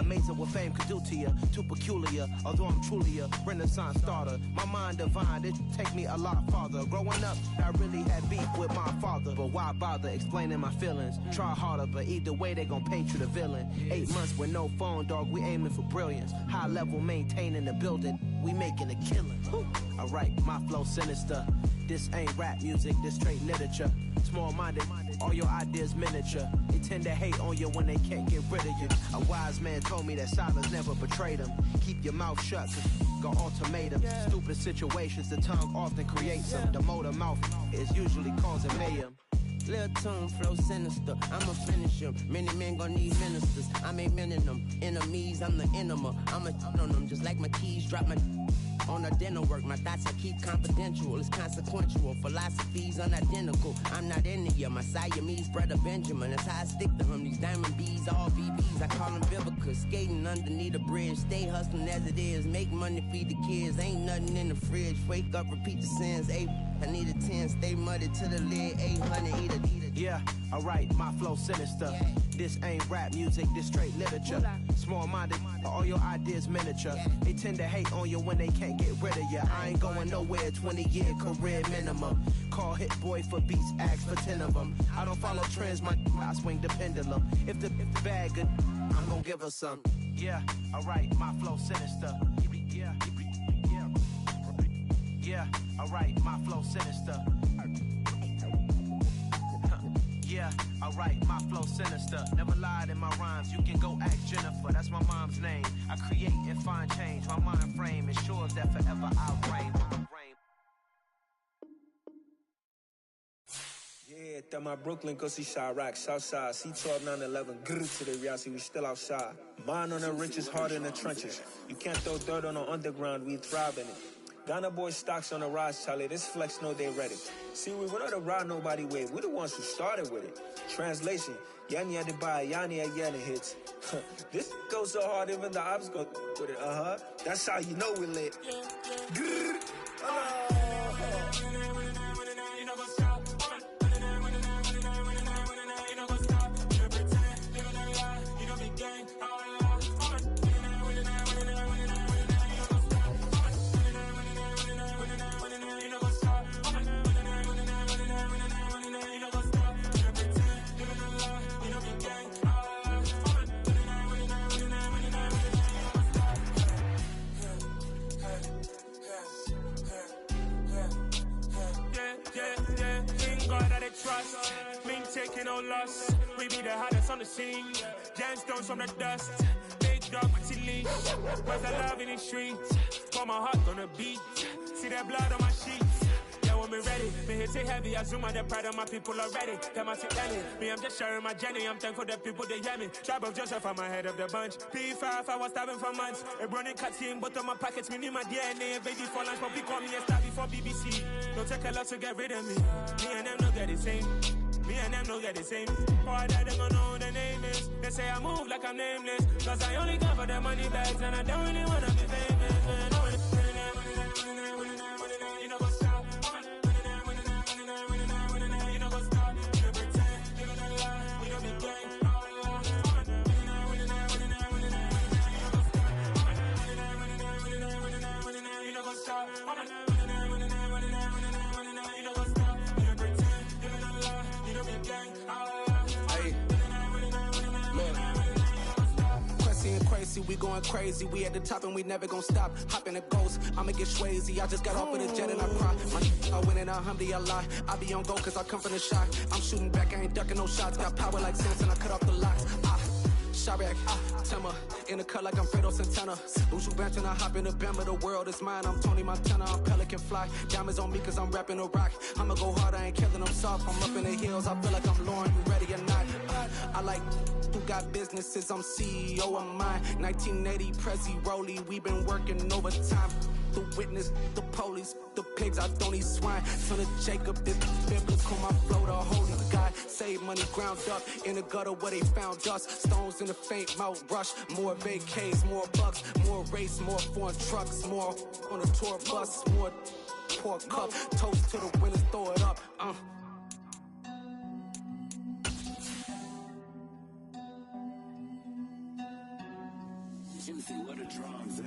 Amazing what fame could do to you. Too peculiar, although I'm truly a Renaissance starter. My mind divine, it take me a lot farther. Growing up, I really had beef with my father. But why bother explaining my feelings? Try harder, but either way they gon' paint you the villain. 8 months with no phone, dog, we aiming for brilliance. High level maintaining the building, we making a killing. Alright, my flow sinister. This ain't rap music, this straight literature. Small-minded, all your ideas miniature. They tend to hate on you when they can't get rid of you. A wise man told me that silence never betrayed him. Keep your mouth shut, got ultimatums. Stupid situations, the tongue often creates them. The motor mouth is usually causing mayhem. Lil' tune, flow sinister, I'ma finish him. Many men gon' need ministers, I'm aiming them. Enemies, I'm the enema, I'ma on them. Just like my keys, drop my on a dinner work. My thoughts I keep confidential, it's consequential. Philosophies unidentical, I'm not into you. My Siamese brother Benjamin, that's how I stick to him. These diamond bees, all BBs, I call them Vivica. Skating underneath a bridge, stay hustling as it is. Make money, feed the kids, ain't nothing in the fridge. Wake up, repeat the sins, I need a 10, stay muddy to the lid, 800, eat it. Yeah, alright, my flow sinister. This ain't rap music, this straight literature. Small-minded, all your ideas miniature. They tend to hate on you when they can't get rid of you. I ain't going nowhere, 20-year career minimum. Call Hit Boy for beats, ask for 10 of them. I don't follow trends, I swing the pendulum. If the bag good, I'm gon' give her some. Yeah, alright, my flow sinister. Yeah, alright, my flow sinister. Yeah, alright, my flow sinister. Never lied in my rhymes, you can go ask Jennifer. That's my mom's name. I create and find change. My mind frame ensures that forever I'll reign. Yeah, that my Brooklyn, go see Chirac, Southside, C12, 911, grrr to the reality, we still outside. Mine on the riches, hard in the trenches. You can't throw dirt on the underground, we thrive in it. Ghana boys stocks on the rise, Charlie. This flex know they ready. See, we're not to ride nobody wave. We're the ones who started with it. Translation: Yanni had to buy, Yanni had yelling hits. This goes so hard, even the ops go with it. That's how you know we lit. Grrr. Trust, me taking no loss. We be the hottest on the scene. Gemstones from the dust. Big dog with the leash. Where's the love in the streets? Pour my heart on the beat. See that blood on my sheets. Yeah, when me ready, me hit it heavy. I zoom on the pride of my people already. Them I see early. Me, I'm just sharing my journey. I'm thankful that people they hear me. Tribe of Joseph, I'm ahead of the bunch. P5, I was starving for months. A running cut team, but on my pockets, me need my DNA. Baby for lunch, but we call me a star before BBC. Don't take a lot to get rid of me. Me and them no get the same. Me and them no get the same. Boy, that they gonna know who the name is. They say I move like I'm nameless. Cause I only come for the money bags and I don't really wanna be famous. Man. You know what's up? You know what's up? You pretend, you gonna lie. We don't be gang. You know what's up? We going crazy, we at the top and we never gonna stop. Hop in a ghost, I'ma get swayzy. I just got off of the jet and I cry. I win and I alhamdulillah. I be on go cause I come from the shot. I'm shooting back, I ain't ducking no shots. Got power like Samson, I cut off the locks. Chirac, Timmer, in the cut like I'm Fredo Santana. Usual bench and I hop in the Bama, the world is mine. I'm Tony Montana, I'm Pelican Fly. Diamonds on me cause I'm rapping a rock. I'ma go hard, I ain't killing them soft. I'm up in the hills, I feel like I'm Lauren, you ready or not? I like who got businesses, I'm CEO of mine. 1980 Prezi Rolly, we been working overtime. The witness, the police, the pigs, I don't eat swine. Son of Jacob, this biblical, my flow, the holy God. Save money ground up in the gutter where they found us. Stones in the faint mouth rush. More vacays, more bucks, more race, more foreign trucks, more on a tour bus, more pour cup. Toast to the winners, throw it up. Juicy, where the drums at?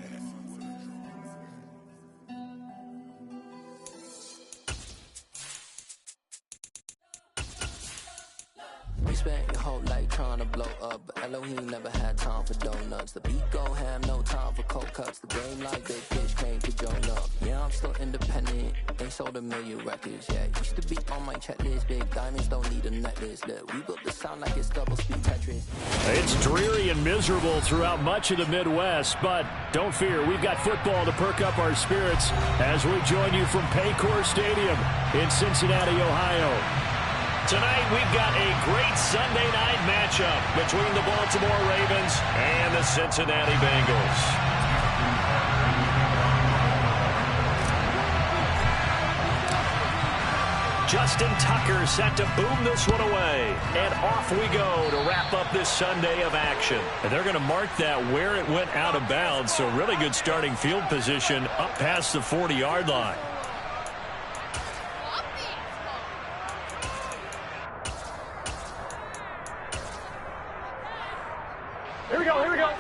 We spent your whole life trying to blow up, but Elohim never had time for donuts. The beat go ham, no time for cold cuts. The game like big fish came to join up. Yeah, I'm still independent, ain't sold 1 million records. Yeah, used to be on my checklist. Big diamonds don't need a necklace. Look, we built the sound like it's double speed Tetris. It's dreary and miserable throughout much of the Midwest, but don't fear, we've got football to perk up our spirits as we join you from Paycor Stadium in Cincinnati, Ohio. Tonight, we've got a great Sunday night matchup between the Baltimore Ravens and the Cincinnati Bengals. Justin Tucker set to boom this one away. And off we go to wrap up this Sunday of action. And they're going to mark that where it went out of bounds. So really good starting field position up past the 40-yard line. Here we go, here we go.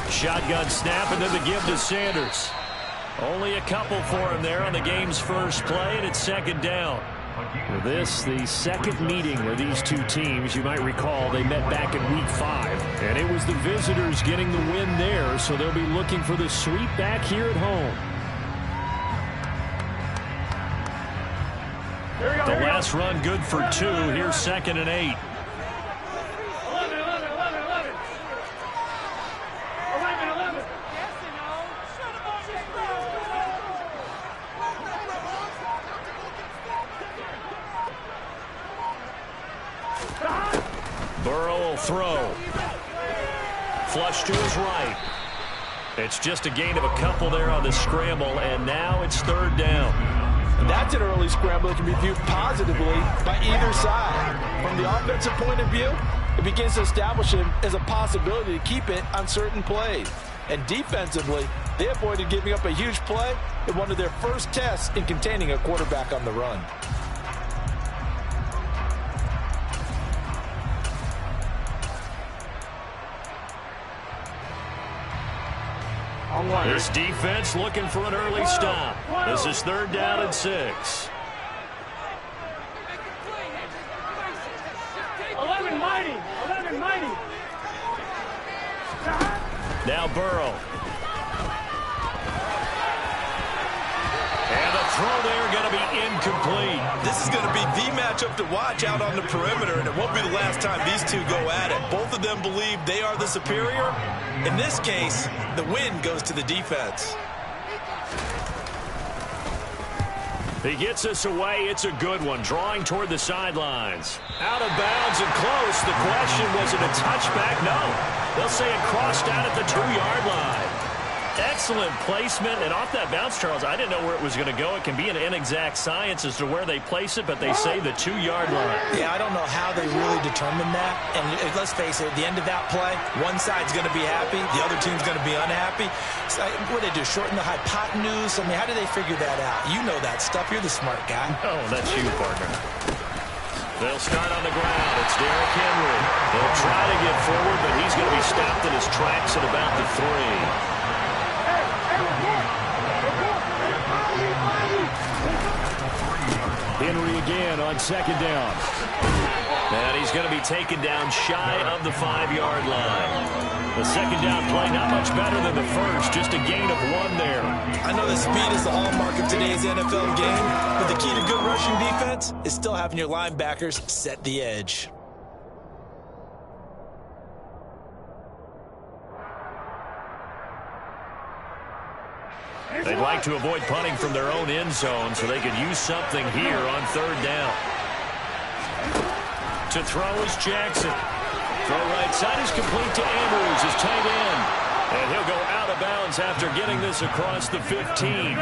Shotgun snap and then the give to Sanders. Only a couple for him there on the game's first play, and it's second down. This, the second meeting where these two teams, you might recall, they met back in Week 5. And it was the visitors getting the win there, so they'll be looking for the sweep back here at home. The last run good for 2. Here's 2nd and 8. 11. Burrow will throw. Flush to his right. It's just a gain of a couple there on the scramble, and now it's third down. That's an early scramble that can be viewed positively by either side. From the offensive point of view, it begins to establish him as a possibility to keep it on certain plays. And defensively, they avoided giving up a huge play in one of their first tests in containing a quarterback on the run. This defense looking for an early stop. This is third down and 6. 11 mighty. Now Burrow. And the throw there going to be incomplete. This is going to be the matchup to watch out on the perimeter, and it won't be the last time these two go at it. Both of them believe they are the superior. In this case, the win goes to the defense. He gets us away. It's a good one. Drawing toward the sidelines. Out of bounds and close. The question, was it a touchback? No. They'll say it crossed out at the 2-yard line. Excellent placement. And off that bounce, Charles, I didn't know where it was going to go. It can be an inexact science as to where they place it, but they say the 2-yard line. Yeah, I don't know how they really determined that. And let's face it, at the end of that play, one side's going to be happy, the other team's going to be unhappy. So, what do they do, shorten the hypotenuse? I mean, how do they figure that out? You know that stuff. You're the smart guy. Oh, that's you, partner. They'll start on the ground. It's Derrick Henry. They'll try to get forward, but he's going to be stopped in his tracks at about the 3. Henry again on second down. And he's going to be taken down shy of the 5-yard line. The second down play not much better than the first, just a gain of 1 there. I know that speed is the hallmark of today's NFL game, but the key to good rushing defense is still having your linebackers set the edge. They'd like to avoid punting from their own end zone so they could use something here on third down. To throw is Jackson. Throw right side is complete to Andrews, his tight end. And he'll go out of bounds after getting this across the 15.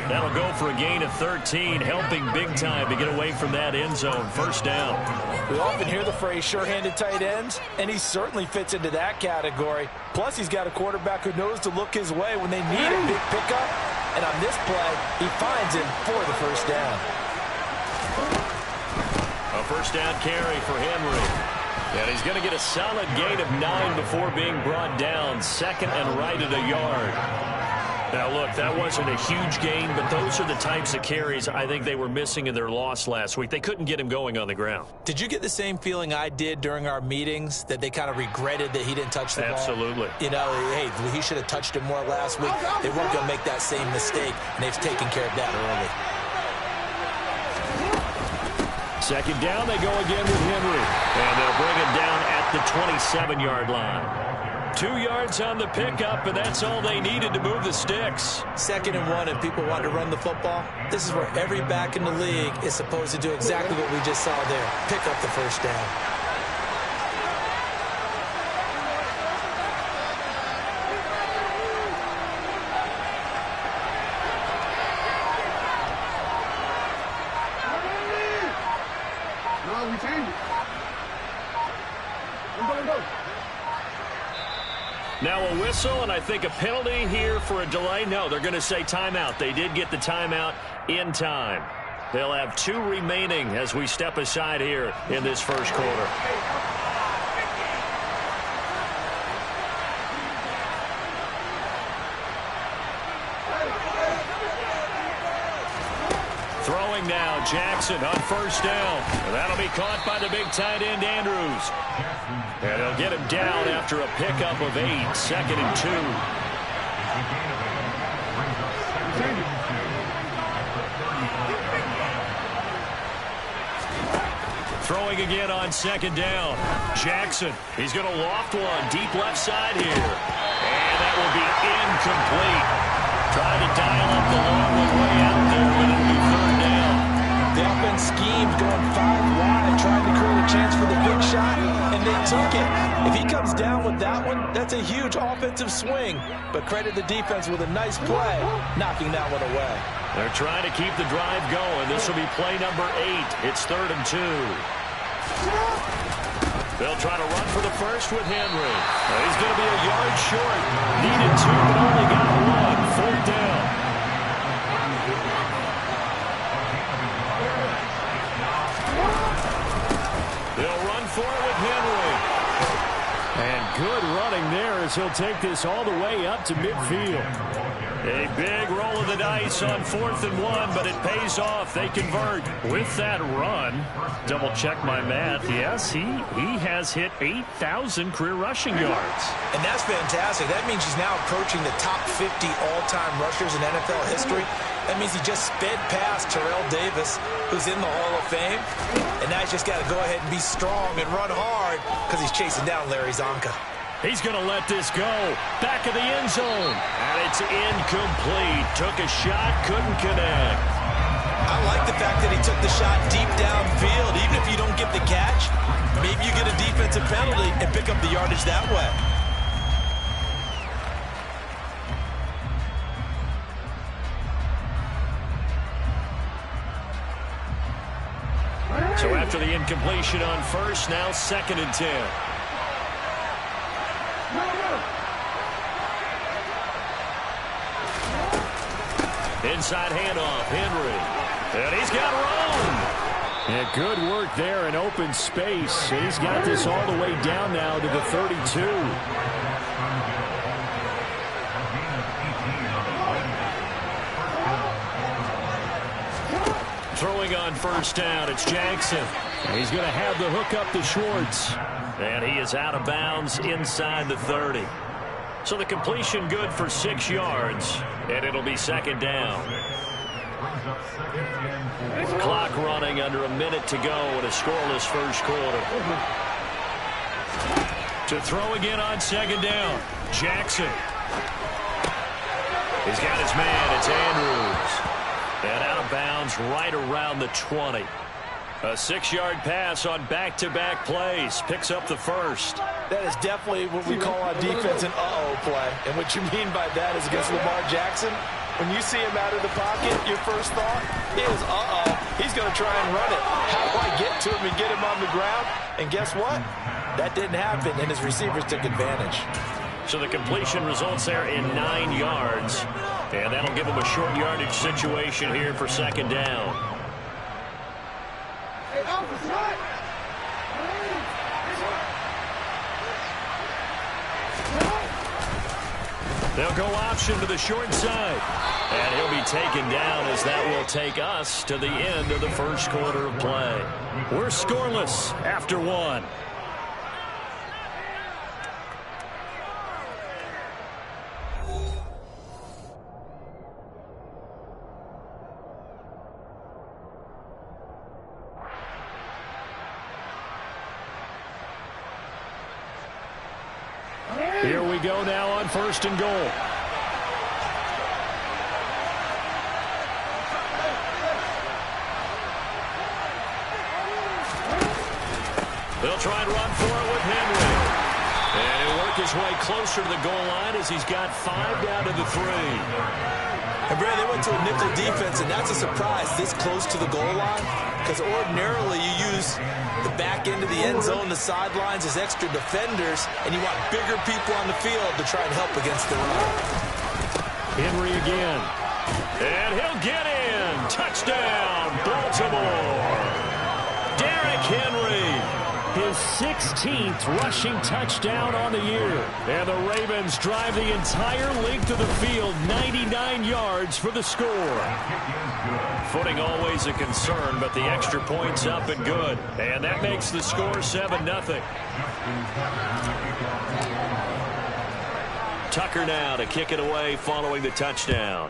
That'll go for a gain of 13, helping big time to get away from that end zone. First down. We often hear the phrase sure-handed tight ends, and he certainly fits into that category. Plus, he's got a quarterback who knows to look his way when they need a big pickup. And on this play, he finds him for the first down. A first down carry for Henry. And he's going to get a solid gain of 9 before being brought down. Second and right at a yard. Now, look, that wasn't a huge gain, but those are the types of carries I think they were missing in their loss last week. They couldn't get him going on the ground. Did you get the same feeling I did during our meetings, that they kind of regretted that he didn't touch the ball? Absolutely. You know, hey, he should have touched it more last week. They weren't going to make that same mistake, and they've taken care of that early. Second down, they go again with Henry. And they'll bring him down at the 27-yard line. 2 yards on the pickup, and that's all they needed to move the sticks. 2nd and 1, if people want to run the football, this is where every back in the league is supposed to do exactly what we just saw there. Pick up the first down. Now a whistle, and I think a penalty here for a delay. No, they're going to say timeout. They did get the timeout in time. They'll have 2 remaining as we step aside here in this first quarter. Throwing now, Jackson on first down. And that'll be caught by the big tight end, Andrews. And they'll get him down after a pickup of 8, 2nd and 2. Throwing again on 2nd down. Jackson, he's going to loft one deep left side here. And that will be incomplete. Trying to dial up the long one way out there, but it'll be 3rd down. The offense schemed going 5 wide, trying to create a chance for the big shot, and they took it. If he comes down with that one, that's a huge offensive swing. But credit the defense with a nice play, knocking that one away. They're trying to keep the drive going. This will be play number 8. It's 3rd and 2. They'll try to run for the first with Henry. He's going to be a yard short. Needed 2, but only got 1. 4th down. They'll run for it with Henry. And good running there as he'll take this all the way up to midfield. A big roll of the dice on 4th and 1, but it pays off. They convert with that run. Double check my math. Yes, he has hit 8,000 career rushing yards. And that's fantastic. That means he's now approaching the top 50 all-time rushers in NFL history. That means he just sped past Terrell Davis, who's in the Hall of Fame. And now he's just got to go ahead and be strong and run hard because he's chasing down Larry Zonka. He's going to let this go. Back of the end zone. And it's incomplete. Took a shot, couldn't connect. I like the fact that he took the shot deep downfield. Even if you don't get the catch, maybe you get a defensive penalty and pick up the yardage that way. So after the incompletion on first, now 2nd and 10. Inside handoff, Henry. And he's got room. Yeah, good work there in open space. And he's got this all the way down now to the 32. Throwing on first down, it's Jackson. And he's going to have the hook up to Schwartz. And he is out of bounds inside the 30. So the completion good for 6 yards, and it'll be 2nd down. Clock running under a minute to go in a scoreless first quarter. To throw again on 2nd down, Jackson. He's got his man, it's Andrews. And out of bounds right around the 20. A 6-yard pass on back-to-back plays. Picks up the first. That is definitely what we call on defense an uh-oh play. And what you mean by that is against Lamar Jackson, when you see him out of the pocket, your first thought is, uh-oh, he's going to try and run it. How do I get to him and get him on the ground? And guess what? That didn't happen, and his receivers took advantage. So the completion results there in 9 yards. And that'll give them a short yardage situation here for second down. They'll go option to the short side. And he'll be taken down as that will take us to the end of the first quarter of play. We're scoreless after one. Here we go now on 1st and goal. They'll try and run for it with Henry. And he'll work his way closer to the goal line as he's got 5 down to the 3. And Brad, they went to a nickel defense, and that's a surprise this close to the goal line, because ordinarily you use the back end of the end zone, the sidelines as extra defenders, and you want bigger people on the field to try and help against the run. Henry again. And he'll get in. Touchdown, Baltimore. Derrick Henry. His 16th rushing touchdown on the year. And the Ravens drive the entire length of the field, 99 yards for the score. Footing always a concern, but the extra point's up and good. And that makes the score 7-0. Tucker now to kick it away following the touchdown.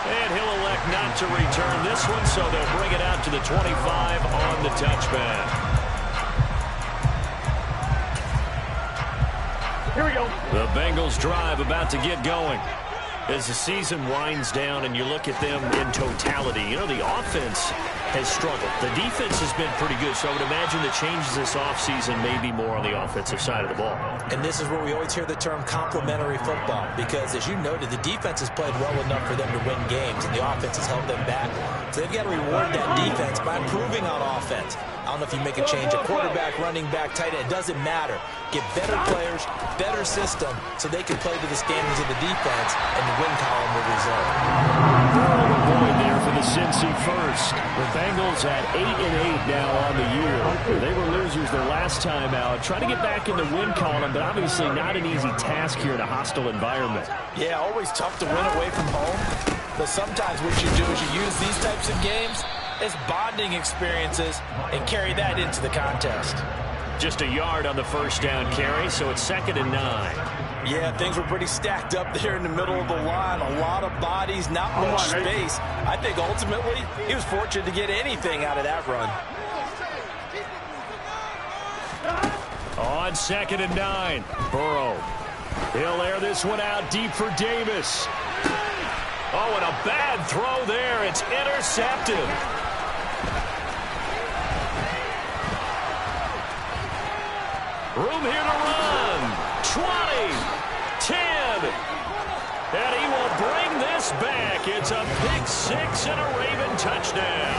And he'll elect not to return this one, so they'll bring it out to the 25 on the touchback. Here we go. The Bengals drive about to get going. As the season winds down and you look at them in totality, you know, the offense has struggled. The defense has been pretty good, so I would imagine the changes this offseason may be more on the offensive side of the ball. And this is where we always hear the term complementary football, because as you noted, the defense has played well enough for them to win games, and the offense has held them back. So they've got to reward that defense by improving on offense. I don't know if you make a change at quarterback, running back, tight end. It doesn't matter. Get better players, better system, so they can play to the standards of the defense, and the win column will result. Boyd there for the Cincy first. The Bengals at 8-8 now on the year. They were losers their last time out. Trying to get back in the win column, but obviously not an easy task here in a hostile environment. Yeah, always tough to win away from home. But sometimes what you do is you use these types of games as bonding experiences and carry that into the contest. Just a yard on the first down carry, so it's 2nd and 9. Yeah, things were pretty stacked up there in the middle of the line. A lot of bodies, not much space. I think ultimately he was fortunate to get anything out of that run. On 2nd and 9, Burrow. He'll air this one out deep for Davis. Oh, and a bad throw there. It's intercepted. Room here to run. 20, 10. And he will bring this back. It's a pick 6 and a Raven touchdown.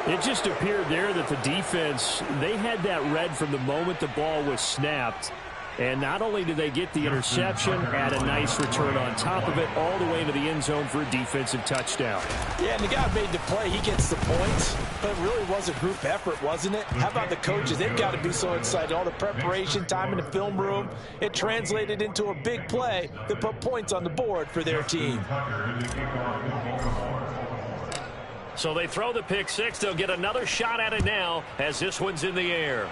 It just appeared there that the defense, they had that read from the moment the ball was snapped. And not only did they get the interception, add a nice return on top of it, all the way into the end zone for a defensive touchdown. Yeah, and the guy made the play. He gets the points. But it really was a group effort, wasn't it? How about the coaches? They've got to be so excited. All the preparation, time in the film room, it translated into a big play that put points on the board for their team. So they throw the pick 6. They'll get another shot at it now as this one's in the air.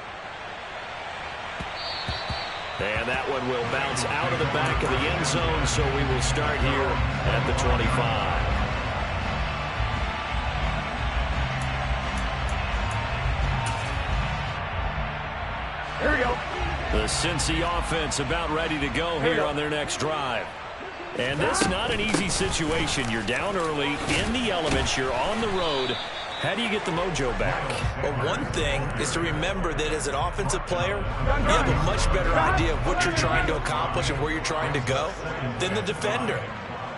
And that one will bounce out of the back of the end zone, so we will start here at the 25. Here we go. The Cincy offense about ready to go here on their next drive. And this not an easy situation. You're down early, in the elements, you're on the road. How do you get the mojo back? Well, one thing is to remember that as an offensive player, you have a much better idea of what you're trying to accomplish and where you're trying to go than the defender.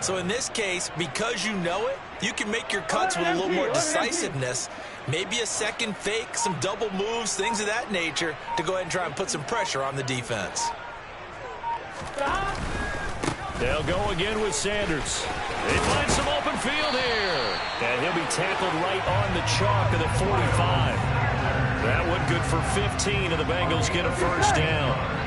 So in this case, because you know it, you can make your cuts with a little more decisiveness. Maybe a second fake, some double moves, things of that nature to go ahead and try and put some pressure on the defense. They'll go again with Sanders. They find some open field here. And he'll be tackled right on the chalk of the 45. That one good for 15, and the Bengals get a first down.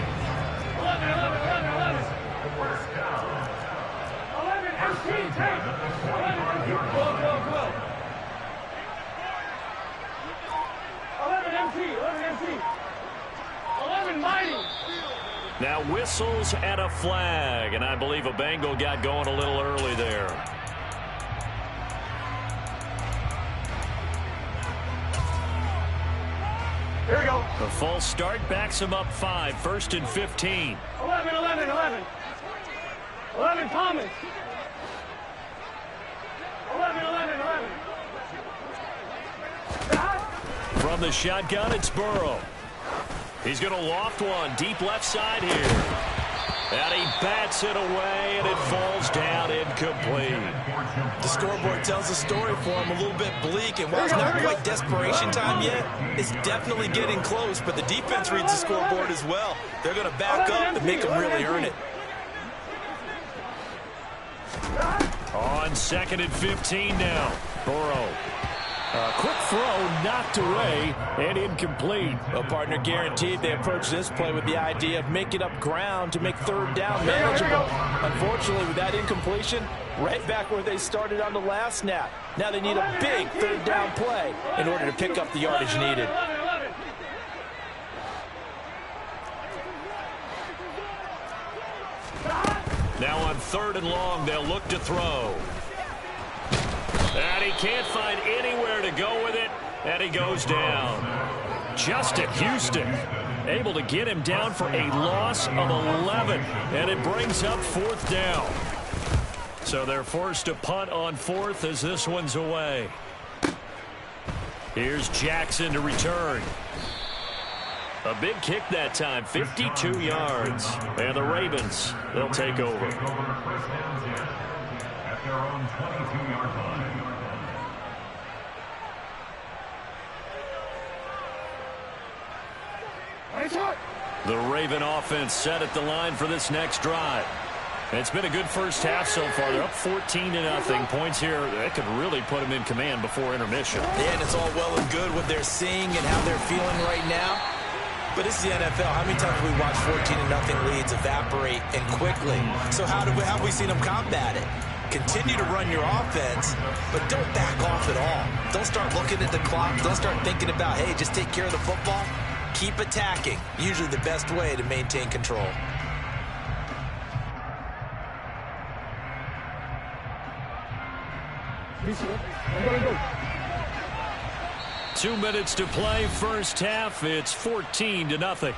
11 mighty. Now whistles and a flag, and I believe a Bengal got going a little early there. Here we go. The false start backs him up 5, 1st and 15. 11 Thomas. 11. From the shotgun, it's Burrow. He's going to loft one deep left side here. And he bats it away, and it falls down incomplete. The scoreboard tells a story for him, a little bit bleak, and while it's not quite desperation time yet, it's definitely getting close, but the defense reads the scoreboard as well. They're going to back up and make them really earn it. On 2nd and 15 now, Burrow. A quick throw knocked away and incomplete. Well, partner, guaranteed they approach this play with the idea of making up ground to make 3rd down manageable. Unfortunately, with that incompletion, right back where they started on the last snap. Now they need a big 3rd down play in order to pick up the yardage needed. Now on 3rd and long, they'll look to throw. And he can't find anywhere to go with it, and he goes down. Justin Houston able to get him down for a loss of 11, and it brings up 4th down. So they're forced to punt on 4th as this one's away. Here's Jackson to return. A big kick that time, 52 yards. And the Ravens, they'll take over. At their own 22-yard line. The Raven offense set at the line for this next drive. It's been a good first half so far. They're up 14-0. Points here that could really put them in command before intermission. Yeah, and it's all well and good what they're seeing and how they're feeling right now. But it's the NFL. How many times have we watched 14-0 leads evaporate and quickly? So how have we seen them combat it? Continue to run your offense, but don't back off at all. Don't start looking at the clock. Don't start thinking about, hey, just take care of the football. Keep attacking. Usually the best way to maintain control. Go. 2 minutes to play, first half. It's 14-0.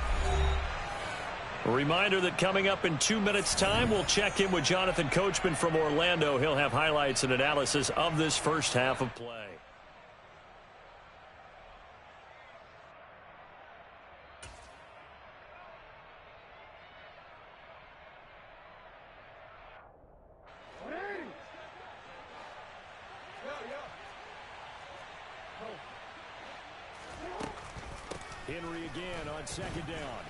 A reminder that coming up in 2 minutes' time, we'll check in with Jonathan Coachman from Orlando. He'll have highlights and analysis of this first half of play. Henry again on 2nd down.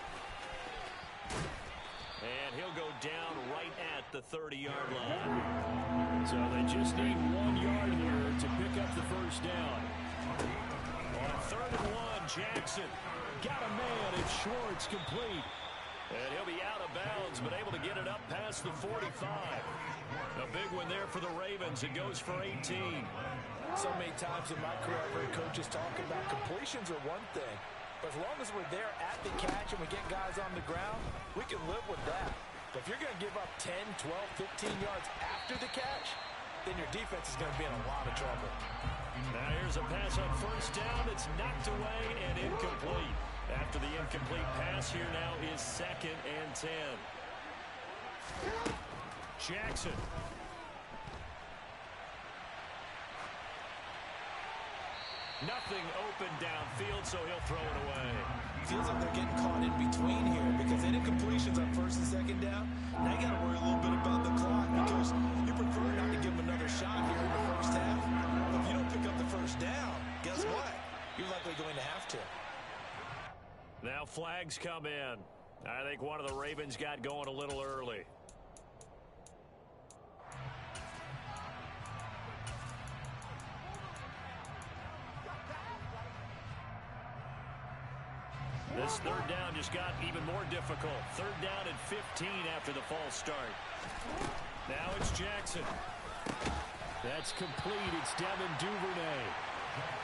And he'll go down right at the 30-yard line. So they just need 1 yard here to pick up the first down. On 3rd and 1, Jackson got a man. It's Schwartz complete. And he'll be out of bounds, but able to get it up past the 45. A big one there for the Ravens. It goes for 18. So many times in my career, I've heard coaches talk about completions are one thing. But as long as we're there at the catch and we get guys on the ground, we can live with that. But if you're going to give up 10, 12, 15 yards after the catch, then your defense is going to be in a lot of trouble. Now here's a pass on 1st down. It's knocked away and incomplete. After the incomplete pass, here now is 2nd and 10. Jackson. Nothing open downfield, so he'll throw it away. Feels like they're getting caught in between here because they did completions on 1st and 2nd down. Now you got to worry a little bit about the clock because you prefer flags come in. I think one of the Ravens got going a little early. This third down just got even more difficult. Third down and 15 after the false start. Now it's Jackson. That's complete. It's Devin Duvernay.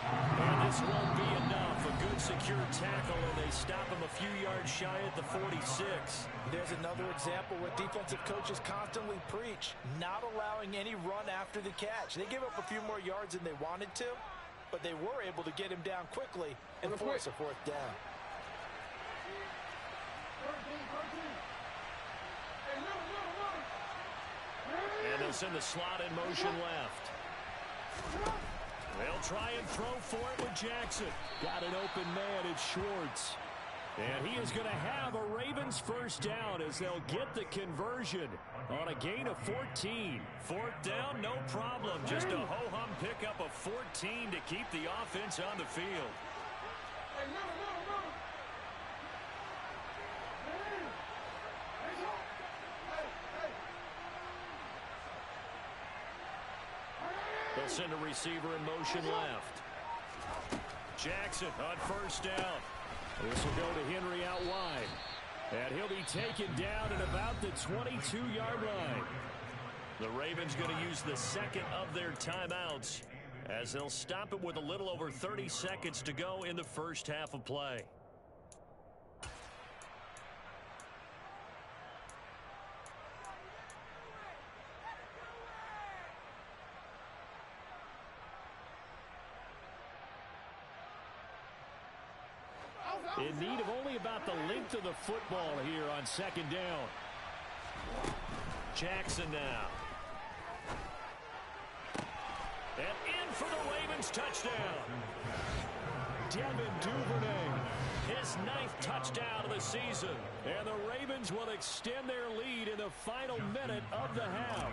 And this won't be enough. A good secure tackle, and they stop him a few yards shy at the 46. There's another example what defensive coaches constantly preach, not allowing any run after the catch. They give up a few more yards than they wanted to, but they were able to get him down quickly and force a fourth down. And they'll send the slot in motion left. They'll try and throw for it with Jackson. Got an open man. It's Schwartz. And he is going to have a Ravens first down as they'll get the conversion on a gain of 14. Fourth down, no problem. Just a ho-hum pickup of 14 to keep the offense on the field. They'll send a receiver in motion left. Jackson on first down. This will go to Henry out wide. And he'll be taken down at about the 22-yard line. The Ravens going to use the second of their timeouts as they'll stop it with a little over 30 seconds to go in the first half of play. In need of only about the length of the football here on second down. Jackson now. And in for the Ravens touchdown. Devin Duvernay. His 9th touchdown of the season. And the Ravens will extend their lead in the final minute of the half.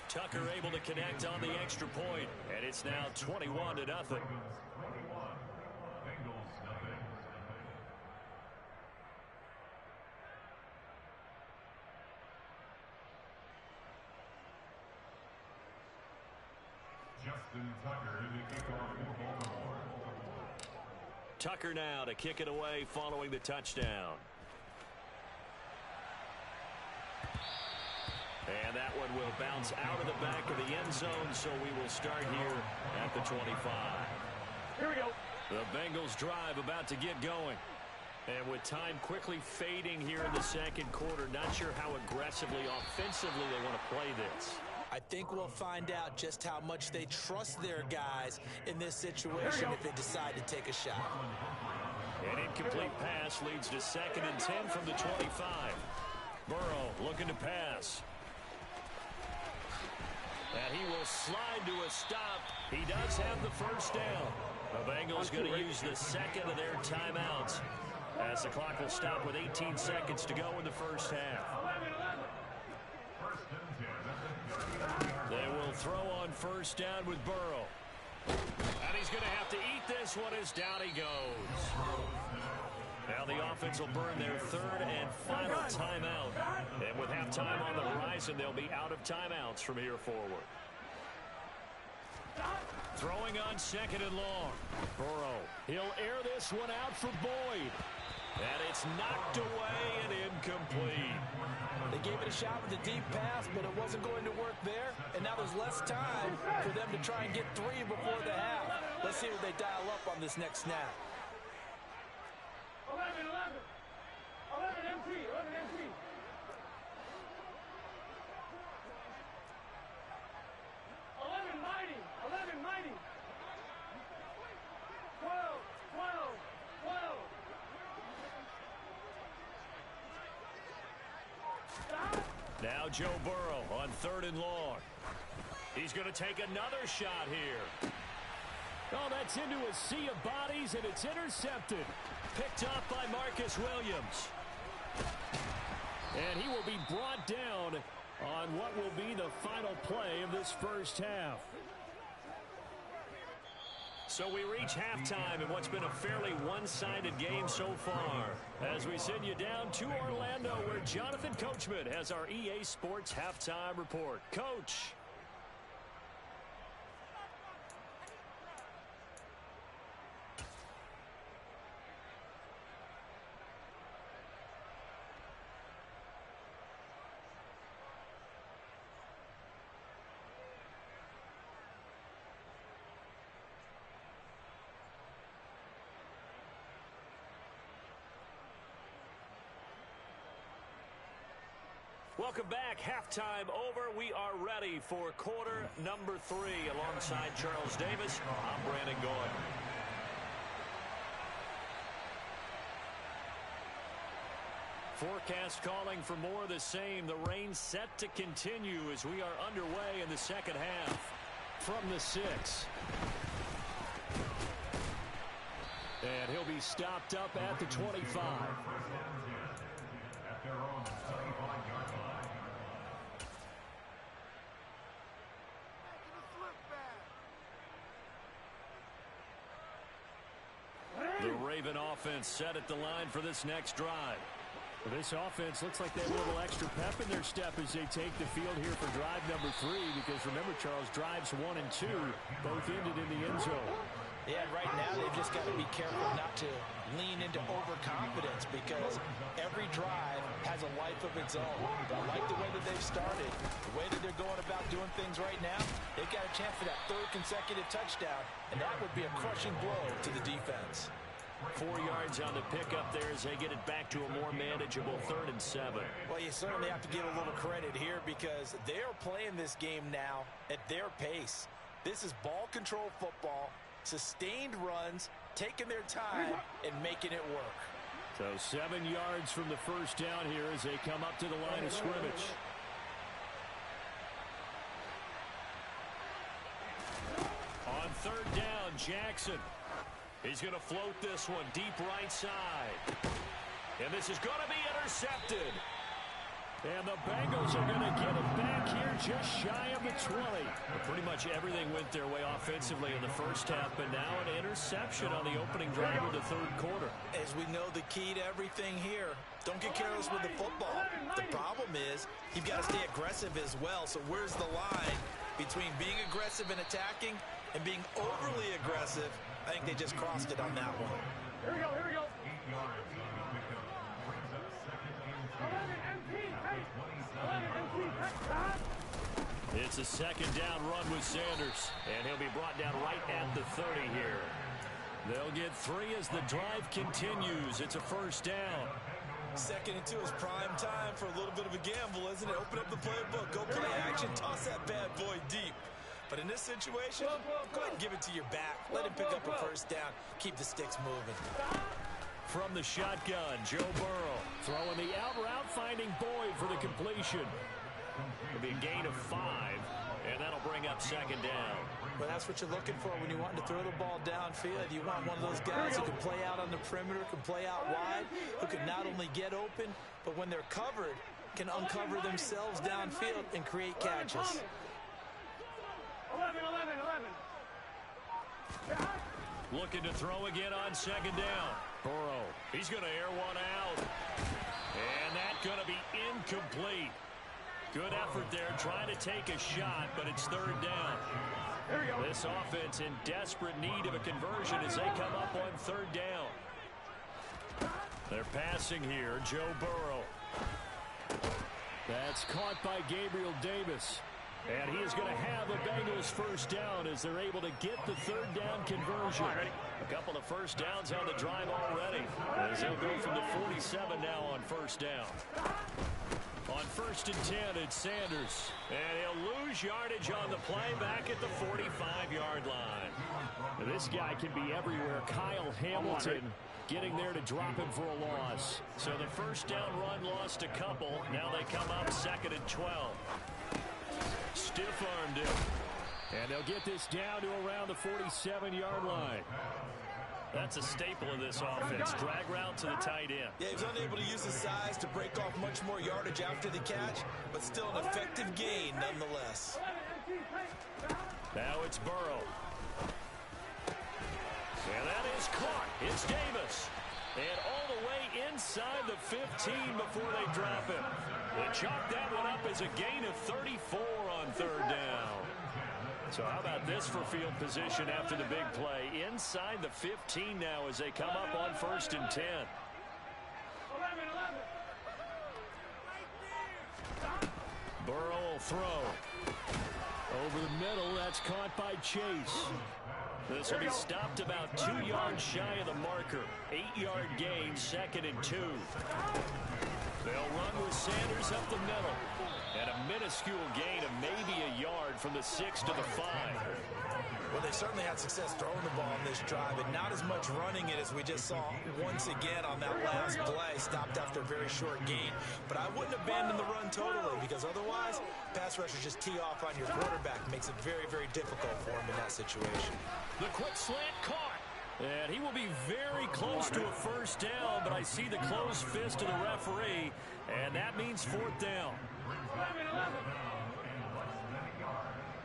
Tucker able to connect on the extra point, and it's now 21-0. Justin Tucker, the kickoff. Tucker now to kick it away following the touchdown. And that one will bounce out of the back of the end zone, so we will start here at the 25. Here we go. The Bengals drive about to get going. And with time quickly fading here in the second quarter, not sure how aggressively, offensively they want to play this. I think we'll find out just how much they trust their guys in this situation if they decide to take a shot. An incomplete pass leads to 2nd and 10 from the 25. Burrow looking to pass. And he will slide to a stop. He does have the first down. The Bengals going to use the second of their timeouts as the clock will stop with 18 seconds to go in the first half. They will throw on first down with Burrow. And he's going to have to eat this one as down he goes. Now the offense will burn their 3rd and final timeout. And with halftime on the horizon, they'll be out of timeouts from here forward. Throwing on 2nd and long. Burrow. He'll air this one out for Boyd. And it's knocked away and incomplete. They gave it a shot with a deep pass, but it wasn't going to work there. And now there's less time for them to try and get 3 before the half. Let's see what they dial up on this next snap. 11 MC. 11 mighty. 12. Now Joe Burrow on 3rd and long. He's going to take another shot here. Oh, that's into a sea of bodies, and it's intercepted. Picked up by Marcus Williams. And he will be brought down on what will be the final play of this first half. So we reach halftime in what's been a fairly one-sided game so far. As we send you down to Orlando, where Jonathan Coachman has our EA Sports Halftime Report. Coach. Welcome back. Halftime over. We are ready for quarter number 3. Alongside Charles Davis, I'm Brandon Goy. Forecast calling for more of the same. The rain set to continue as we are underway in the second half. From the 6. And he'll be stopped up at the 25. At their own 25-yard line. The Raven offense set at the line for this next drive. Well, this offense looks like they have a little extra pep in their step as they take the field here for drive number 3. Because remember, Charles, drives 1 and 2 both ended in the end zone. Yeah, right now they've just got to be careful not to lean into overconfidence because every drive has a life of its own. But I like the way that they've started, the way that they're going about doing things right now. They've got a chance for that 3rd consecutive touchdown, and that would be a crushing blow to the defense. 4 yards on the pickup there as they get it back to a more manageable 3rd and 7. Well, you certainly have to give a little credit here because they're playing this game now at their pace. This is ball control football, sustained runs, taking their time, and making it work. So 7 yards from the first down here as they come up to the line of scrimmage. On 3rd down, Jackson. He's going to float this one deep right side. And this is going to be intercepted. And the Bengals are going to get it back here just shy of the 20. Well, pretty much everything went their way offensively in the first half, but now an interception on the opening drive of the 3rd quarter. As we know, the key to everything here, don't get careless with the football. The problem is you've got to stay aggressive as well. So where's the line between being aggressive and attacking and being overly aggressive? I think they just crossed it on that one. Here we go, here we go. 8 yards on the pickup. Brings up 2nd and 10. It's a 2nd down run with Sanders, and he'll be brought down right at the 30 here. They'll get 3 as the drive continues. It's a 1st down. 2nd and 2 is prime time for a little bit of a gamble, isn't it? Open up the playbook, go play action, toss that bad boy deep. But in this situation, go ahead and give it to your back. Let him pick up a 1st down. Keep the sticks moving. From the shotgun, Joe Burrow throwing the out route, finding Boyd for the completion. It'll be a gain of 5, and that'll bring up 2nd down. But that's what you're looking for when you want to throw the ball downfield. You want one of those guys who can play out on the perimeter, can play out wide, who can not only get open, but when they're covered, can uncover themselves downfield and create catches. 11. Looking to throw again on 2nd down. Burrow, he's going to air one out. And that's going to be incomplete. Good effort there, trying to take a shot, but it's 3rd down. This offense in desperate need of a conversion as they come up on 3rd down. They're passing here, Joe Burrow. That's caught by Gabriel Davis. And he is going to have a Bengals 1st down as they're able to get the 3rd down conversion. A couple of 1st downs on the drive already. As they'll go from the 47 now on 1st down. On 1st and 10, it's Sanders. And he'll lose yardage on the play back at the 45-yard line. Now this guy can be everywhere. Kyle Hamilton getting there to drop him for a loss. So the 1st down run lost a couple. Now they come up 2nd and 12. Stiff-armed him. And they'll get this down to around the 47-yard line. That's a staple of this offense. Drag route to the tight end. Yeah, he was unable to use his size to break off much more yardage after the catch, but still an effective gain nonetheless. Now it's Burrow. is caught. It's Davis. And all the way inside the 15 before they drop him. They chalk that one up as a gain of 34 on third down. So how about this for field position after the big play? Inside the 15 now as they come up on 1st and 10. 11. Burrow will throw. Over the middle, that's caught by Chase. This will be stopped about 2 yards shy of the marker. 8-yard gain, 2nd and 2. They'll run with Sanders up the middle. And a minuscule gain of maybe a yard from the 6 to the 5. Well, they certainly had success throwing the ball in this drive, and not as much running it as we just saw once again on that last play. Stopped after a very short gain. But I wouldn't abandon the run totally, because otherwise, pass rushers just tee off on your quarterback. Makes it very, very difficult for him in that situation. The quick slant caught. And he will be very close to a first down, but I see the closed fist of the referee, and that means 4th down. 11.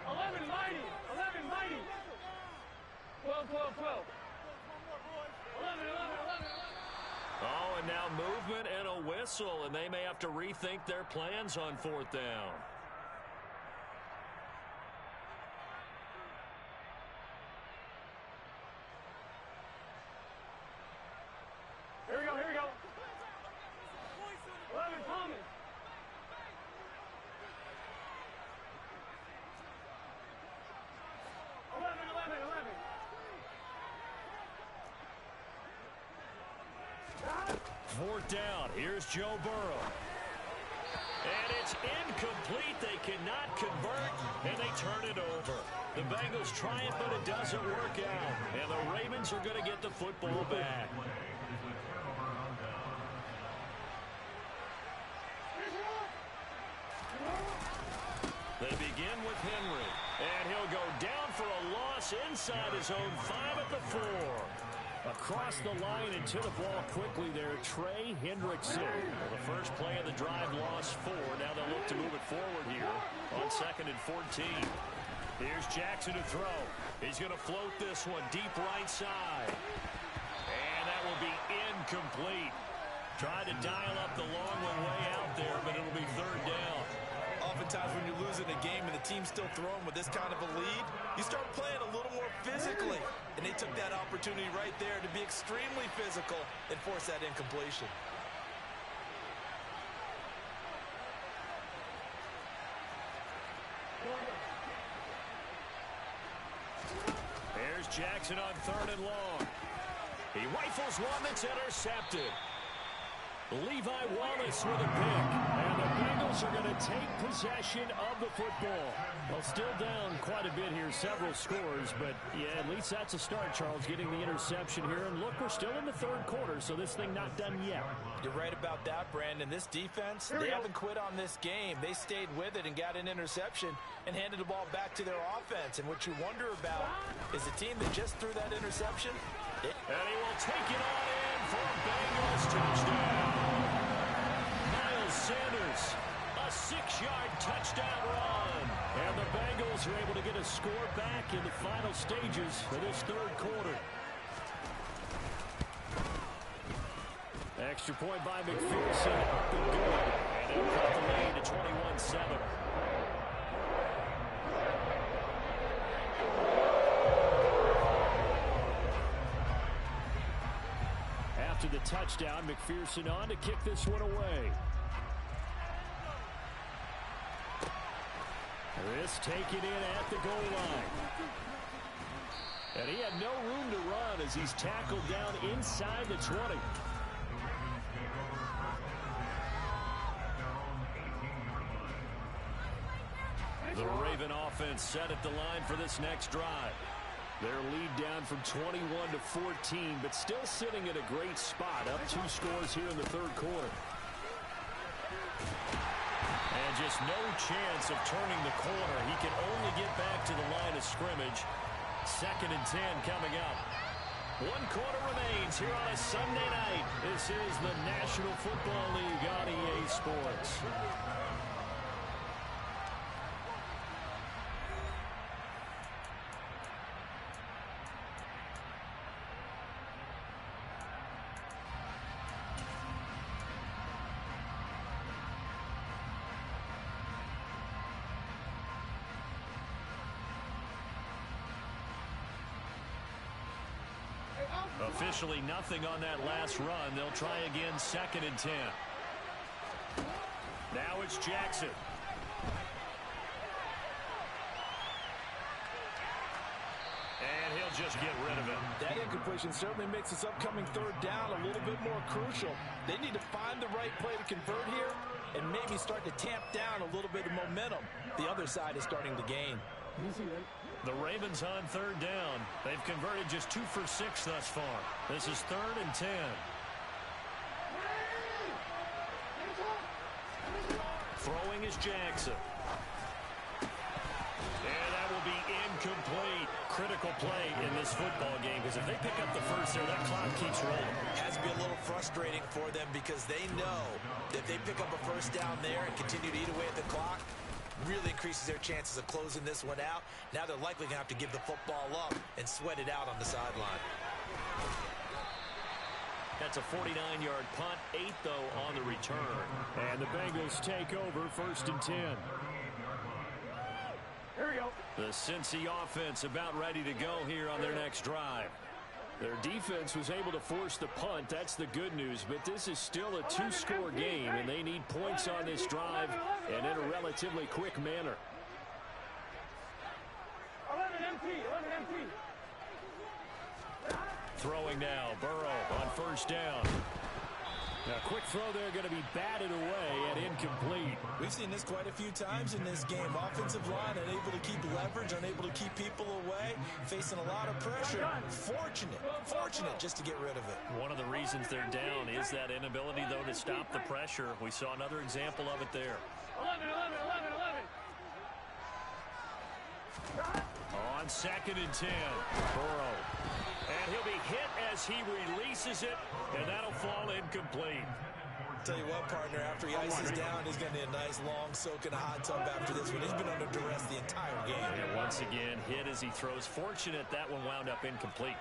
11, mighty. 11, mighty. 12. 11. Oh, and now movement and a whistle, and they may have to rethink their plans on 4th down. Here we go. 11, Thomas. 11. 4th down. Here's Joe Burrow. And it's incomplete. They cannot convert, and they turn it over. The Bengals try it, but it doesn't work out. And the Ravens are going to get the football back. They begin with Henry, and he'll go down for a loss inside his own 5 at the 4. Across the line and to the ball quickly there, Trey Hendrickson. Well, the first play of the drive lost 4. Now they'll look to move it forward here on 2nd and 14. Here's Jackson to throw. He's going to float this one deep right side. And that will be incomplete. Tried to dial up the long one way out there, but it'll be 3rd down. Oftentimes when you're losing a game and the team's still throwing with this kind of a lead, you start playing a little more physically. And they took that opportunity right there to be extremely physical and force that incompletion. Here's Jackson on 3rd and long. He rifles one that's intercepted. Levi Wallace with a pick. And the Bengals are going to take possession of the football. Well, still down quite a bit here, several scores. But, yeah, at least that's a start, Charles, getting the interception here. And, look, we're still in the 3rd quarter, so this thing not done yet. You're right about that, Brandon. This defense, they haven't quit on this game. They stayed with it and got an interception and handed the ball back to their offense. And what you wonder about is the team that just threw that interception. And he will take it on in for a Bengals touchdown. Miles Sanders, a 6-yard touchdown run. And the Bengals are able to get a score back in the final stages of this 3rd quarter. Extra point by McPherson. Good. And they'll cut the lead to 21-7. After the touchdown, McPherson on to kick this one away. This taken in at the goal line. And he had no room to run as he's tackled down inside the 20. The Raven offense set at the line for this next drive. Their lead down from 21 to 14, but still sitting at a great spot, up 2 scores here in the 3rd quarter. And just no chance of turning the corner. He can only get back to the line of scrimmage. 2nd and 10 coming up. 1 quarter remains here on a Sunday night. This is the National Football League on EA Sports. Officially nothing on that last run. They'll try again, 2nd and 10. Now it's Jackson. And he'll just get rid of it. That incompletion certainly makes this upcoming 3rd down a little bit more crucial. They need to find the right play to convert here and maybe start to tamp down a little bit of momentum. The other side is starting to gain. The Ravens on 3rd down. They've converted just 2 for 6 thus far. This is 3rd and 10. Throwing is Jackson. And that will be incomplete. Critical play in this football game, because if they pick up the first there, that clock keeps rolling. Has to be a little frustrating for them because they know that if they pick up a first down there and continue to eat away at the clock, really increases their chances of closing this one out. Now they're likely going to have to give the football up and sweat it out on the sideline. That's a 49-yard punt, 8 though on the return. And the Bengals take over, 1st and 10. Here we go. The Cincy offense about ready to go here on their next drive. Their defense was able to force the punt. That's the good news. But this is still a 2-score game, and they need points on this drive and in a relatively quick manner. 11 MT, 11 MT. Throwing now, Burrow on 1st down. Now, quick throw there going to be batted away and incomplete. We've seen this quite a few times in this game. Offensive line unable to keep leverage, unable to keep people away, facing a lot of pressure. Fortunate just to get rid of it. One of the reasons they're down is that inability, though, to stop the pressure. We saw another example of it there. 11, 11, 11, 11. On 2nd and 10, Burrow. And he'll be hit as he releases it, and that'll fall incomplete. Tell you what, partner, after he ices down, he's going to need a nice long soak in a hot tub after this one. He's been under duress the entire game. And once again, hit as he throws. Fortunate that one wound up incomplete.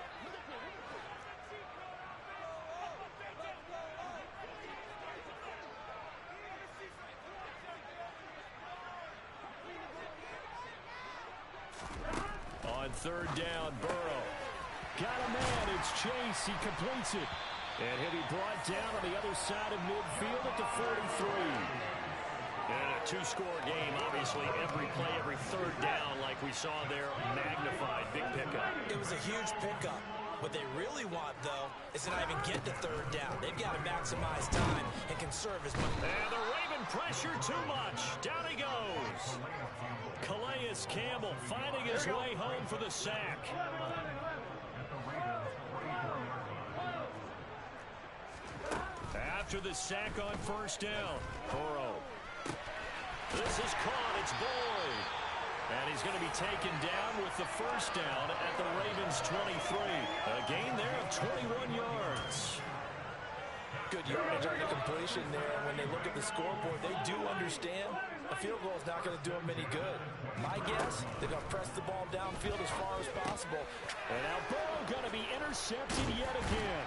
On 3rd down, Burrow. Got a man, it's Chase, he completes it. And he'll be brought down on the other side of midfield at the 43. And a 2-score game, obviously, every play, every 3rd down, like we saw there, magnified, big pickup. It was a huge pickup. What they really want, though, is to not even get to 3rd down. They've got to maximize time and conserve as much. And the Raven pressure too much. Down he goes. Calais Campbell finding his way home for the sack. After the sack on 1st down, Burrow. This is caught, it's Boyd. And he's going to be taken down with the 1st down at the Ravens' 23. A gain there of 21 yards. Good yardage on the completion there. When they look at the scoreboard, they do understand a field goal is not going to do them any good. My guess, they're going to press the ball downfield as far as possible. And now Burrow going to be intercepted yet again.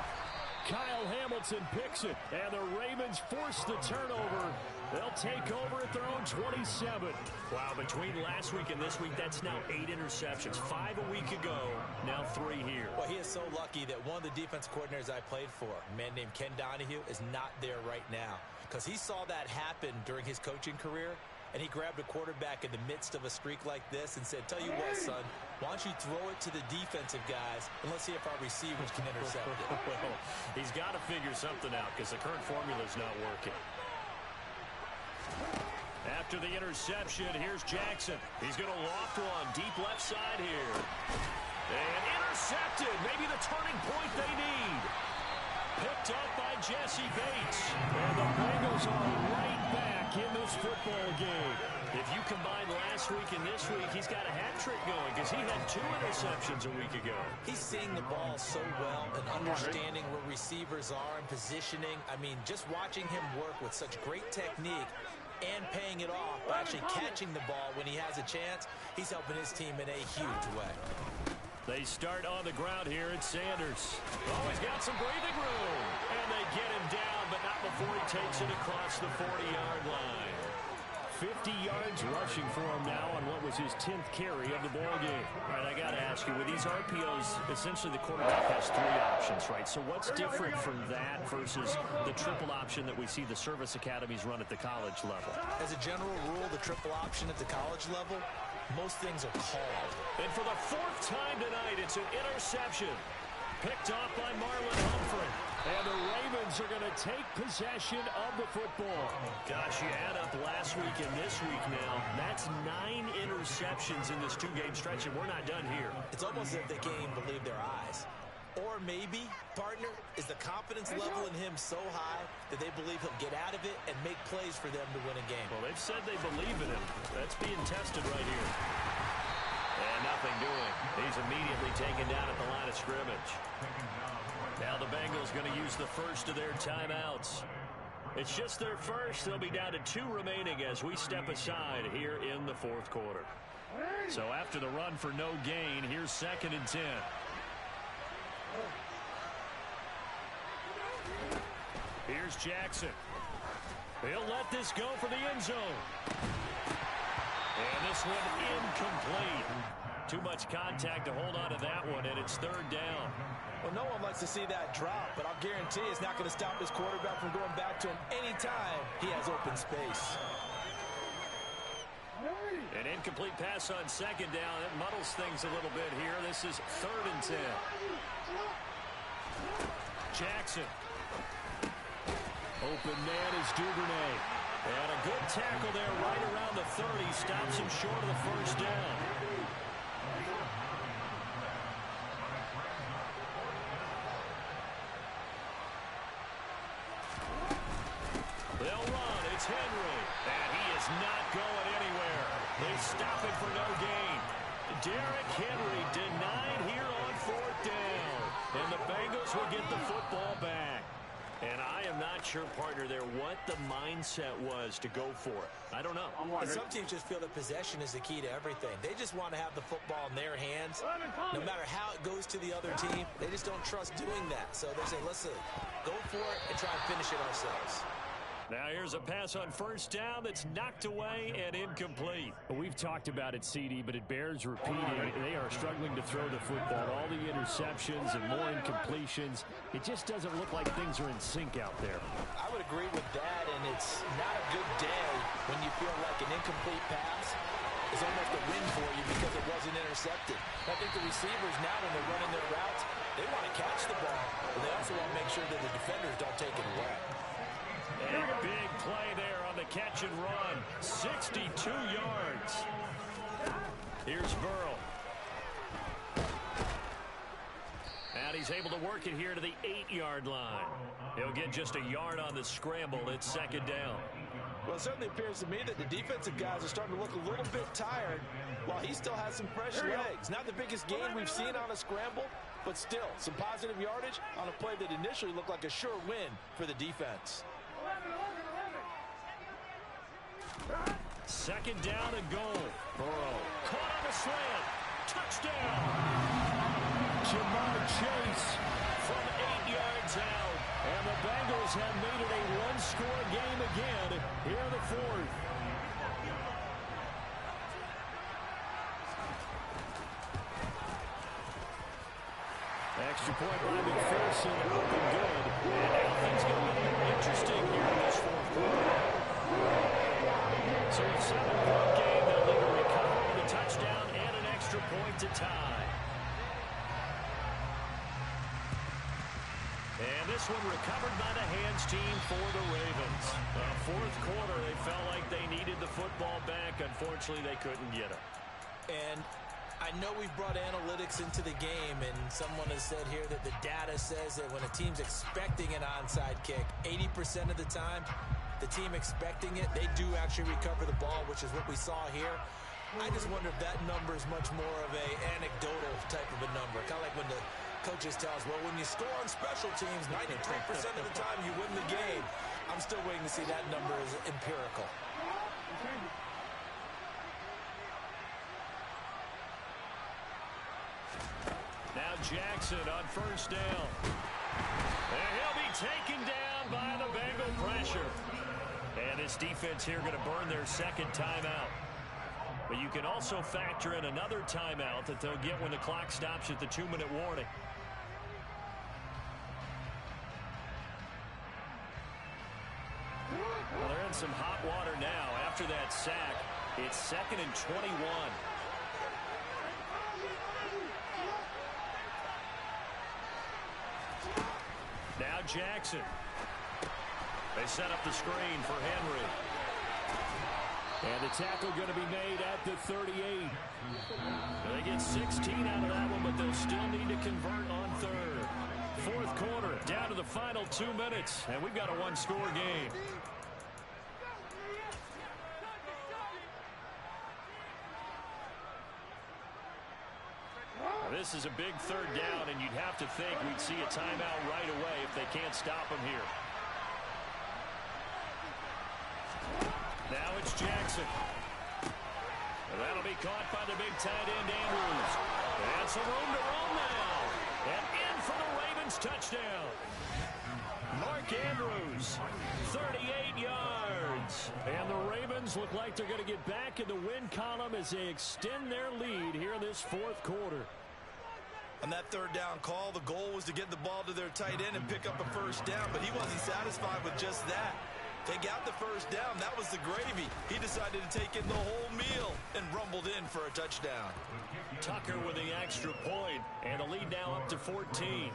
Kyle Hamilton picks it, and the Ravens force the turnover. They'll take over at their own 27. Wow, between last week and this week, that's now 8 interceptions. 5 a week ago, now 3 here. Well, he is so lucky that one of the defense coordinators I played for, a man named Ken Donahue, is not there right now. Because he saw that happen during his coaching career, and he grabbed a quarterback in the midst of a streak like this and said, tell you what, son, why don't you throw it to the defensive guys, and let's see if our receivers can intercept it. Well, he's got to figure something out because the current formula is not working. After the interception, here's Jackson. He's going to loft one deep left side here. And intercepted. Maybe the turning point they need. Picked up by Jesse Bates. And the Bengals are right back in this football game. If you combine last week and this week, he's got a hat trick going because he had 2 interceptions a week ago. He's seeing the ball so well and understanding where receivers are and positioning. I mean, just watching him work with such great technique and paying it off by actually catching the ball when he has a chance, he's helping his team in a huge way. They start on the ground here at Sanders. Oh, he's got some breathing room. And they get him down, but not before he takes it across the 40-yard line. 50 yards rushing for him now on what was his 10th carry of the ball game. All right, I got to ask you, with these RPOs, essentially the quarterback has 3 options, right? So what's different from that versus the triple option that we see the service academies run at the college level? As a general rule, the triple option at the college level, most things are called. And for the 4th time tonight, it's an interception. Picked off by Marlon Humphrey. And the Ravens are going to take possession of the football. Gosh, you add up last week and this week now. That's 9 interceptions in this 2-game stretch, and we're not done here. It's almost as if they can't even believe their eyes. Or maybe, partner, is the confidence level in him so high that they believe he'll get out of it and make plays for them to win a game. Well, they've said they believe in him. That's being tested right here. And nothing doing. He's immediately taken down at the line of scrimmage. Now the Bengals going to use the first of their timeouts. It's just their first. They'll be down to 2 remaining as we step aside here in the 4th quarter. So after the run for no gain, here's 2nd and 10. Here's Jackson. He'll let this go for the end zone. And this one incomplete. Too much contact to hold on to that one, and it's 3rd down. Well, no one likes to see that drop, but I'll guarantee it's not going to stop his quarterback from going back to him anytime he has open space. An incomplete pass on 2nd down. It muddles things a little bit here. This is 3rd and 10. Jackson. Open man is Duvernay. And a good tackle there right around the 30. Stops him short of the 1st down. They'll run. It's Henry. And he is not going anywhere. They stop him for no gain. Derrick Henry denied here on 4th down. And the Bengals will get the football back. And I am not sure, partner, there what the mindset was to go for it. I don't know. Some teams just feel that possession is the key to everything. They just want to have the football in their hands. No matter how it goes to the other team, they just don't trust doing that. So they say, listen, go for it and try and finish it ourselves. Now here's a pass on 1st down that's knocked away and incomplete. Well, we've talked about it, CD, but it bears repeating. They are struggling to throw the football. All the interceptions and more incompletions. It just doesn't look like things are in sync out there. I would agree with that, and it's not a good day when you feel like an incomplete pass is almost a win for you because it wasn't intercepted. I think the receivers now, when they're running their routes, they want to catch the ball, but they also want to make sure that the defenders don't take it away. And a big play there on the catch and run. 62 yards. Here's Burrow. And he's able to work it here to the 8-yard line. He'll get just a yard on the scramble. It's 2nd down. Well, it certainly appears to me that the defensive guys are starting to look a little bit tired while he still has some fresh legs. Not the biggest gain we've seen on a scramble, but still some positive yardage on a play that initially looked like a sure win for the defense. 2nd down and goal. Burrow caught on the slant. Touchdown. Jamar Chase from 8 yards out. And the Bengals have made it a 1-score game again here in the 4th. Extra point by McPherson. Open good. And now things going to be interesting here in this 4th quarter. So it's a 7-point game. They'll need to recover with a touchdown and an extra point to tie. And this one recovered by the hands team for the Ravens. 4th quarter, they felt like they needed the football back. Unfortunately, they couldn't get it. And I know we've brought analytics into the game, and someone has said here that the data says that when a team's expecting an onside kick, 80% of the time, the team expecting it, they do actually recover the ball, which is what we saw here. I just wonder if that number is much more of a anecdotal type of a number. Kind of like when the coaches tell us, well, when you score on special teams, 93% of the time you win the game. I'm still waiting to see that number as empirical. Now Jackson on 1st down. And he'll be taken down by the Bengal pressure. And this defense here going to burn their second timeout. But you can also factor in another timeout that they'll get when the clock stops at the 2-minute warning. Well, they're in some hot water now. After that sack, it's 2nd and 21. Now Jackson. They set up the screen for Henry. And the tackle going to be made at the 38. They get 16 out of that one, but they'll still need to convert on third. Fourth quarter, down to the final 2 minutes, and we've got a one-score game. Now, this is a big third down, and you'd have to think we'd see a timeout right away if they can't stop them here. Now it's Jackson. That'll be caught by the big tight end, Andrews. And some room to roam now. And in for the Ravens touchdown. Mark Andrews, 38 yards. And the Ravens look like they're going to get back in the win column as they extend their lead here in this fourth quarter. On that third down call, the goal was to get the ball to their tight end and pick up a first down, but he wasn't satisfied with just that. They got the first down. That was the gravy. He decided to take in the whole meal and rumbled in for a touchdown. Tucker with the extra point, and a lead now up to 14.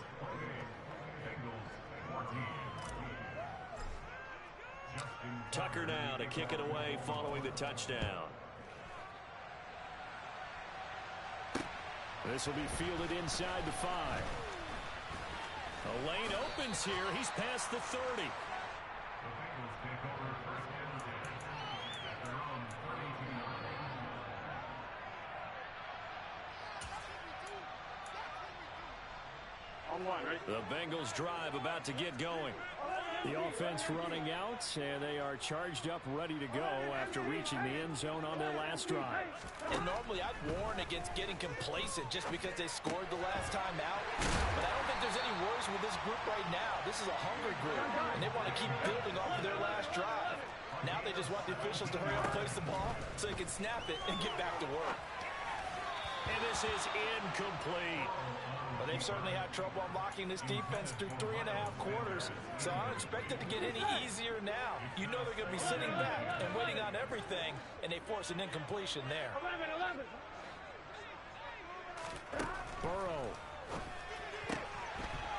Tucker now to kick it away following the touchdown. This will be fielded inside the 5. The lane opens here. He's past the 30. The Bengals drive about to get going. The offense running out, and they are charged up, ready to go after reaching the end zone on their last drive. And normally I'd warn against getting complacent just because they scored the last time out. But I don't think there's any worries with this group right now. This is a hungry group, and they want to keep building off of their last drive. Now they just want the officials to hurry up and place the ball so they can snap it and get back to work. And this is incomplete. But they've certainly had trouble unlocking this defense through 3.5 quarters, so I don't expect it to get any easier now. You know they're going to be sitting back and waiting on everything, and they force an incompletion there. 11. Burrow.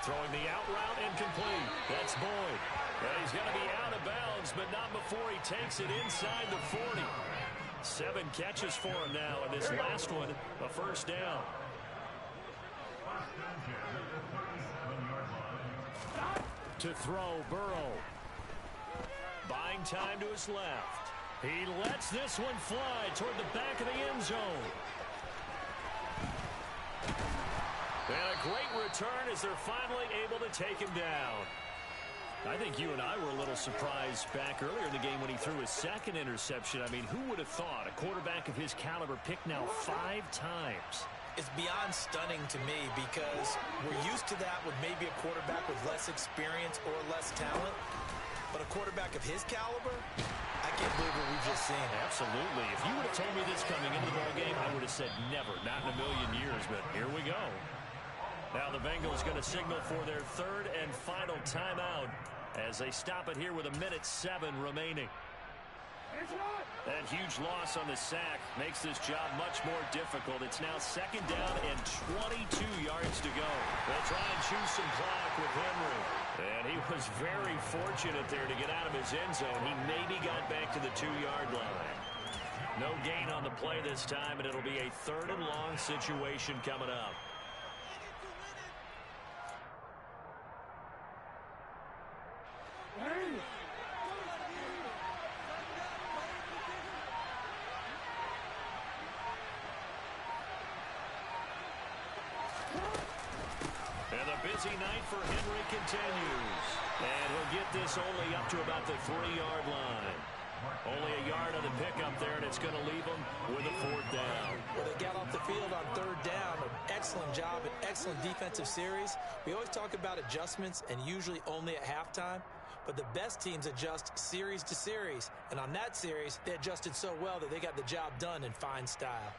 Throwing the out route incomplete. That's Boyd. And he's going to be out of bounds, but not before he takes it inside the 40. 7 catches for him now, and this last one, a first down. To throw, Burrow. Buying time to his left. He lets this one fly toward the back of the end zone. And a great return as they're finally able to take him down. I think you and I were a little surprised back earlier in the game when he threw his second interception. I mean, who would have thought a quarterback of his caliber picked now 5 times? It's beyond stunning to me because we're used to that with maybe a quarterback with less experience or less talent. But a quarterback of his caliber, I can't believe what we've just seen. Absolutely. If you would have told me this coming into the ballgame, I would have said never, not in a million years. But here we go. Now the Bengals going to signal for their third and final timeout as they stop it here with 1:07 remaining. That huge loss on the sack makes this job much more difficult. It's now 2nd down and 22 yards to go. They'll try and choose some clock with Henry. And he was very fortunate there to get out of his end zone. He maybe got back to the 2-yard line. No gain on the play this time, and it'll be a 3rd and long situation coming up. And the busy night for Henry continues. And he'll get this only up to about the 3-yard line. Only a yard on the pickup there, and it's going to leave them with a 4th down. Well, they got off the field on 3rd down. An excellent job, an excellent defensive series. We always talk about adjustments, and usually only at halftime. But the best teams adjust series to series. And on that series, they adjusted so well that they got the job done in fine style.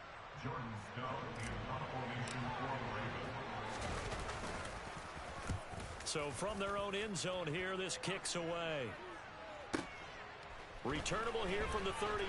So from their own end zone here, this kicks away. Returnable here from the 38.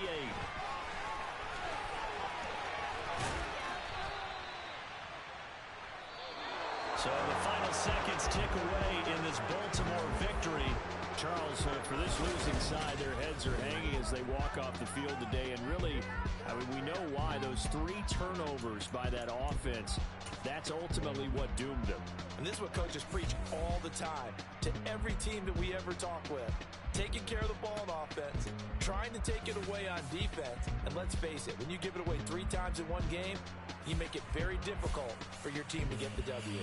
So the final seconds tick away in this Baltimore victory. Charles, for this losing side, their heads are hanging as they walk off the field today. And really, I mean, we know why. Those 3 turnovers by that offense, that's ultimately what doomed them. And this is what coaches preach all the time to every team that we ever talk with. Taking care of the ball on offense, trying to take it away on defense. And let's face it, when you give it away 3 times in one game, you make it very difficult for your team to get the W.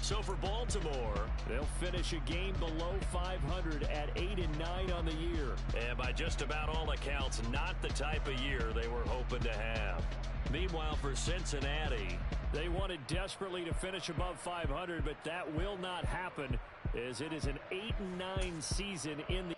So for Baltimore, they'll finish a game below 500 at 8-9 on the year. And by just about all accounts, not the type of year they were hoping to have. Meanwhile, for Cincinnati, they wanted desperately to finish above 500, but that will not happen as it is an 8-9 season in the